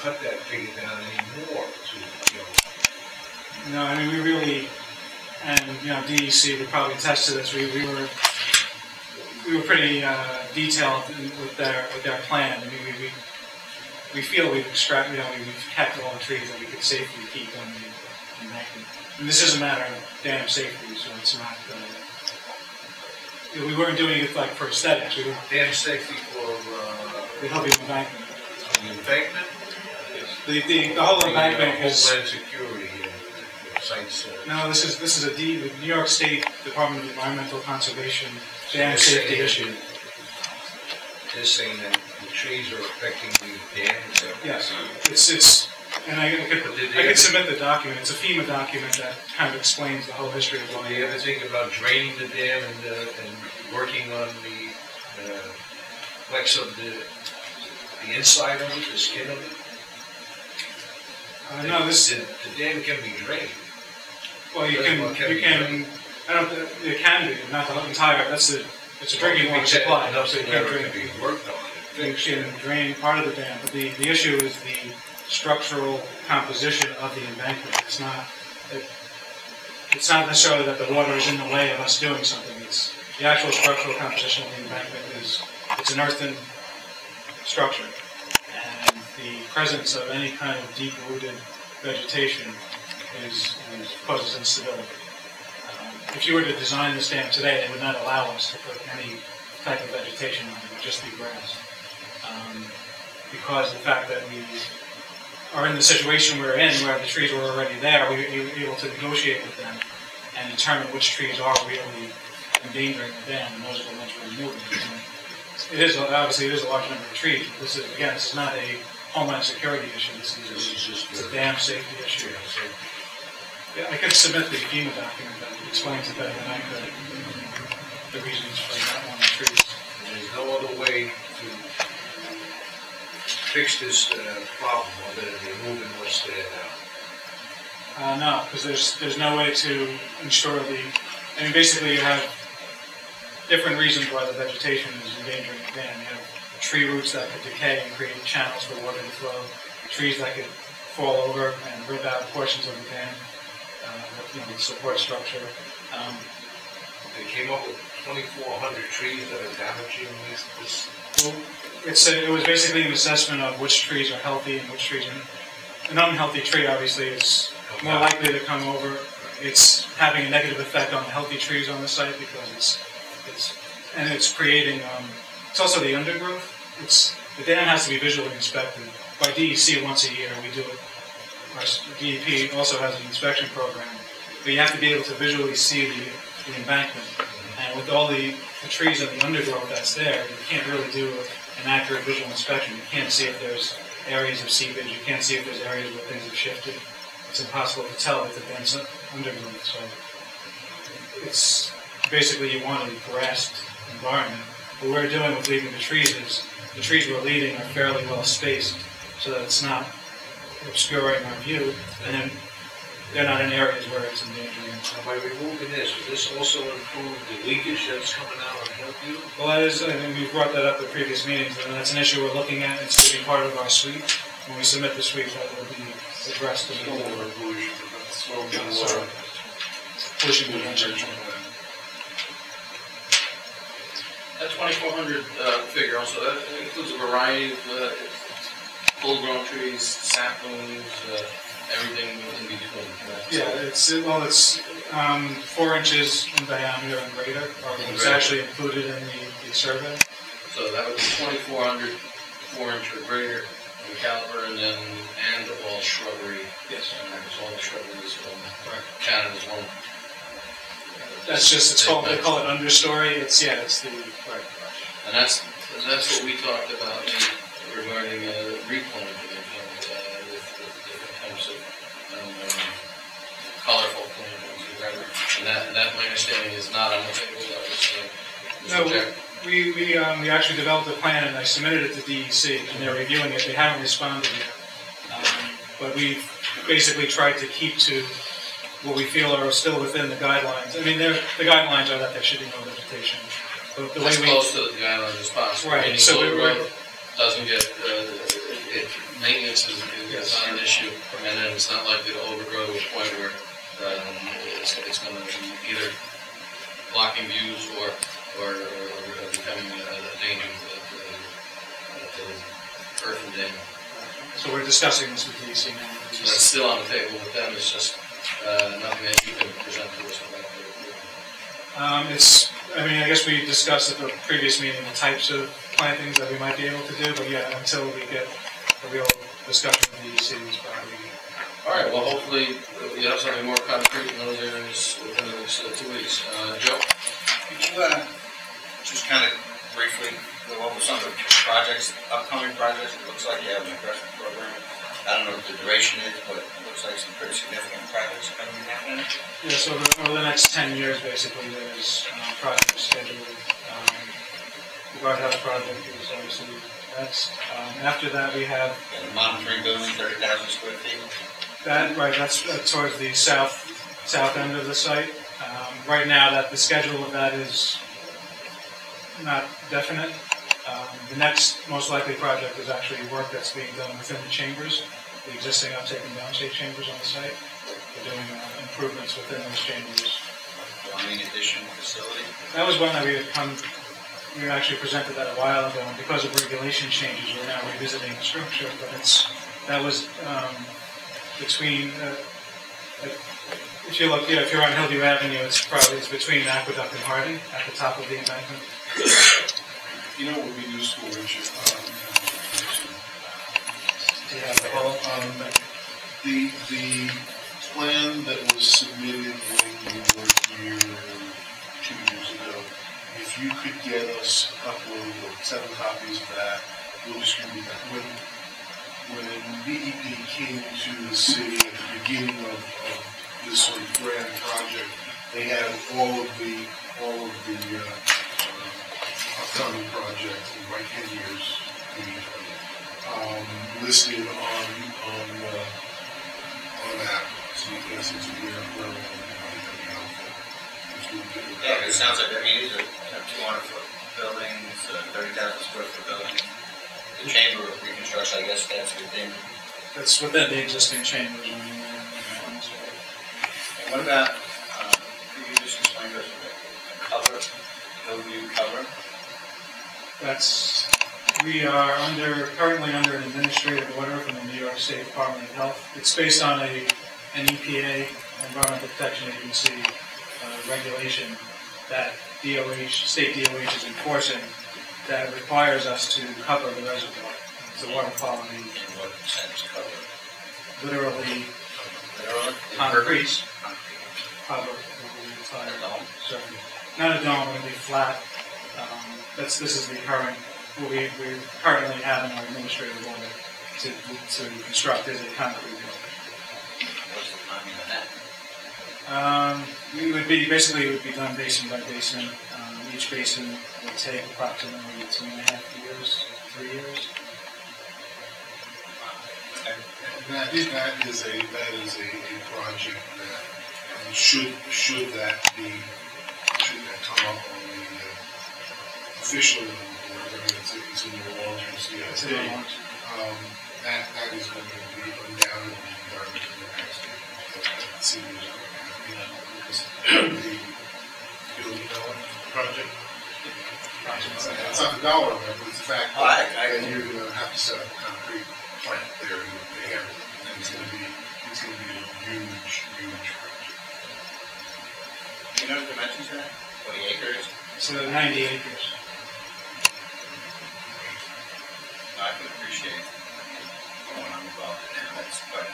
cut that figure down anymore to, No, I mean, we really, and DEC would probably attest to this. We were pretty detailed with their plan. I mean, we feel we've we've kept all the trees that we could safely keep on the embankment. And this is a matter of dam safety, so it's not. We weren't doing it like for aesthetics. We were dam safety for the healthy embankment. The embankment. The whole embankment is Homeland Security. Sites. No, this is a the New York State Department of Environmental Conservation dam safety issue. They're saying that the trees are affecting the dam. Yes, it's and I could submit the document. It's a FEMA document that kind of explains the whole history of why. Do you ever think about draining the dam and working on the flex of the inside of it, the skin of it? No, the dam can be drained. Well, you can. I don't. It can be, not the entire. It's a drinking water supply, so you can't drain. Be worked on. You can drain part of the dam, but the issue is the structural composition of the embankment. It's not necessarily that the water is in the way of us doing something. It's the actual structural composition of the embankment it's an earthen structure, and the presence of any kind of deep-rooted vegetation causes instability. If you were to design this dam today, they would not allow us to put any type of vegetation on it. It would just be grass. Because of the fact that we are in the situation we're in, where the trees were already there, we were able to negotiate with them and determine which trees are really endangering the dam, and those are the ones we're removing. Obviously it is a large number of trees, but this is not a homeland security issue. This is just a dam safety issue. Yeah, I could submit the FEMA document that explains it better than I could, the reasons for not wanting trees. There's no other way to fix this problem other than removing what's there now. No, because there's no way to ensure basically you have different reasons why the vegetation is endangering the dam. You have tree roots that could decay and create channels for water to flow, trees that could fall over and rip out portions of the dam. The support structure. They came up with 2,400 trees that are damaging this. Well, it was basically an assessment of which trees are healthy and which trees are. An unhealthy tree, obviously, is more likely to come over. It's having a negative effect on the healthy trees on the site because it's creating. It's also the undergrowth. The dam has to be visually inspected by DEC once a year. We do it. Our DEP also has an inspection program, but you have to be able to visually see the embankment. And with all the trees and the undergrowth that's there, you can't really do an accurate visual inspection. You can't see if there's areas of seepage. You can't see if there's areas where things have shifted. It's impossible to tell with the dense undergrowth. So it's basically you want a grassed environment. What we're doing with leaving the trees is the trees we're leaving are fairly well spaced so that it's not obscuring our view, and then they're not in areas where it's endangering. By removing this, would this also improve the leakage that's coming out on Hillview? Well, that is, we've brought that up at previous meetings, and that's an issue we're looking at. It's going to be part of our suite. When we submit the suite, that will be addressed in the pollution prevention. That 2,400 figure also, that includes a variety of full-grown trees, saplings, everything in between. Yeah, it's 4 inches in diameter and greater. It's actually included in the survey. So that would be 2,400 4-inch or greater in caliber, and all shrubbery. Yes. And all the shrubbery is counted as one. That's just they call it understory. It's the right. And that's what we talked about regarding replanting with different types of colorful plantings, whatever. And that my understanding is not on the table. No, we actually developed a plan and I submitted it to DEC and they're reviewing it. They haven't responded yet, but we basically tried to keep to what we feel are still within the guidelines. I mean, the guidelines are that there should be no vegetation. But the way close to the guidelines as possible. Right. So doesn't get maintenance is not an issue, and then it's not likely to overgrow to a point where it's going to be either blocking views or becoming a danger to earth and dam. So we're discussing this with DEC now. So that's still on the table with them. It's just nothing that you can present to us about. I guess we discussed at the previous meeting the types of plantings that we might be able to do, but yeah, until we get a real discussion with DEC, it's probably. All right. Well, hopefully you have something more concrete in those areas within the next 2 weeks. Joe, could you just kind of briefly go over some of the projects, upcoming projects? It looks like you have an aggressive program. I don't know what the duration is, but it looks like some pretty significant projects are going to be happening. Yeah, so over the next 10 years, basically, there's projects scheduled. The guardhouse project is obviously next. After that, we have the monitoring building, 30,000 square feet. That's towards the south end of the site. Right now, the schedule of that is not definite. The next most likely project is actually work that's being done within the chambers, the existing uptake and downstate chambers on the site. We're doing improvements within those chambers. Plumbing addition facility? That was one that we actually presented that a while ago, and because of regulation changes, we're now revisiting the structure, but that was between, if you're on Hillview Avenue, it's between Aqueduct and Harding, at the top of the embankment. You know what would be useful, Richard? The plan that was submitted when we were here 2 years ago, if you could get us a couple of 7 copies of that, we'll distribute that. When BEP came to the city at the beginning of this sort of grand project, they had all of the upcoming projects and by 10 years listed on that, so you can see where we're helpful. Yeah, it sounds like, these are 200-foot buildings, 30,000 square foot buildings. The chamber of reconstruction, I guess that's within. That's within the existing chambers. And what about, could you just explain to us what the Hillview cover? We are currently under an administrative order from the New York State Department of Health. It's based on an EPA, Environmental Protection Agency regulation that state DOH is enforcing that requires us to cover the reservoir. It's a water quality. In what sense cover? Literally concrete cover the entire surface. Not a dome, it'll be flat. This is the current, what we currently have in our administrative order to construct is a concrete building. What's the timing of that? It would be done basin by basin. Each basin would take approximately 2.5 years, 3 years. And that is a project that should that come up on the officially on the board, it's in your long-term CIP. That is going to be undoubtedly part of the next seniors. The $1 billion project. It's not the dollar amount, but it's the fact that you're going to have to set up a concrete plant there and they have it. And it's going to be a huge project. Do you know the dimensions of that? 20 acres? So 90 acres. I can appreciate going on involved in that. That's quite